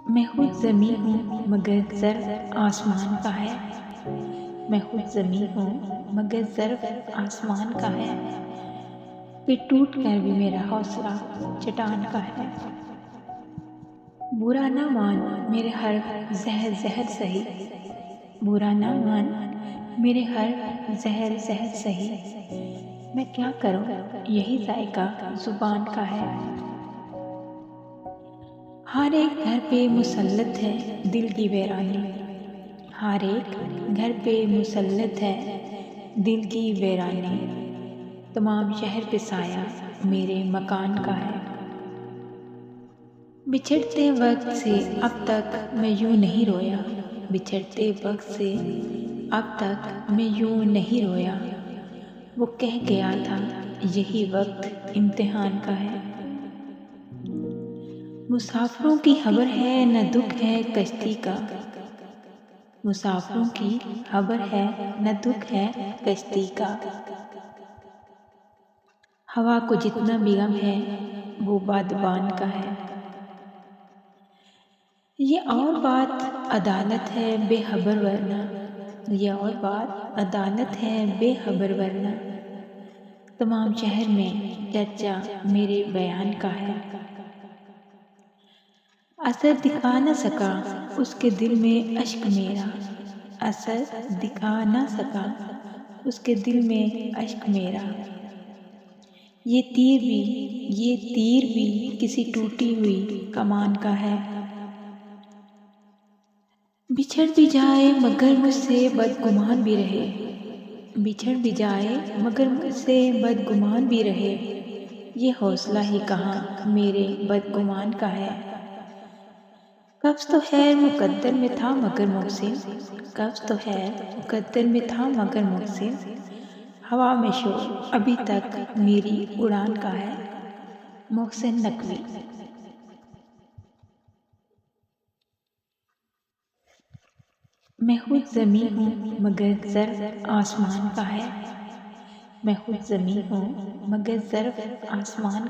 मैं खुद ज़मीं हूँ मगर ज़र्फ़ आसमान का है। मैं खुद ज़मीं हूँ मगर ज़र्फ़ आसमान का है। फिर टूट कर भी मेरा हौसला चट्टान का है। बुरा ना मान मेरे हर ज़हर ज़हर सही। बुरा ना मान मेरे हर ज़हर ज़हर सही। मैं क्या करूँ यही ज़ायका ज़ुबान का है। हर एक घर पे मुसल्लत है दिल की वीरानी। हर एक घर पे मुसल्लत है दिल की वीरानी। तमाम शहर पे साया मेरे मकान का है। बिछड़ते वक्त से अब तक मैं यूं नहीं रोया। बिछड़ते वक्त से अब तक मैं यूं नहीं रोया। वो कह गया था यही वक्त इम्तिहान का है। मुसाफिरों की खबर है न दुख है कश्ती का। मुसाफिरों की खबर है न दुख है कश्ती का। हवा को जितना भी गम है वो बादबान का है। ये और बात अदालत है बेखबर वरना। ये और बात अदालत है बेखबर वरना। तमाम शहर में चर्चा मेरे बयान का है। असर दिखा न सका उसके दिल में अश्क मेरा। असर दिखा न सका उसके दिल में अश्क मेरा। ये तीर भी किसी टूटी हुई कमान का है। बिछड़ भी जाए मगर मुझसे बदगुमान भी रहे। बिछड़ भी जाए मगर मुझसे बदगुमान भी रहे। ये हौसला ही कहाँ मेरे बदगुमान का है। कब्ज़ तो खैर मुक़द्दर में था मगर मुहसिन। कब्ज़ तो खैर मुक़द्दर में था मगर मुहसिन। हवा में शोर अभी तक मेरी उड़ान का है। मोहसिन नकवी। मैं खुद ज़मीं हूँ मगर ज़र्फ़ आसमान का है। मैं खुद ज़मीं हूँ मगर ज़र्फ़ आसमान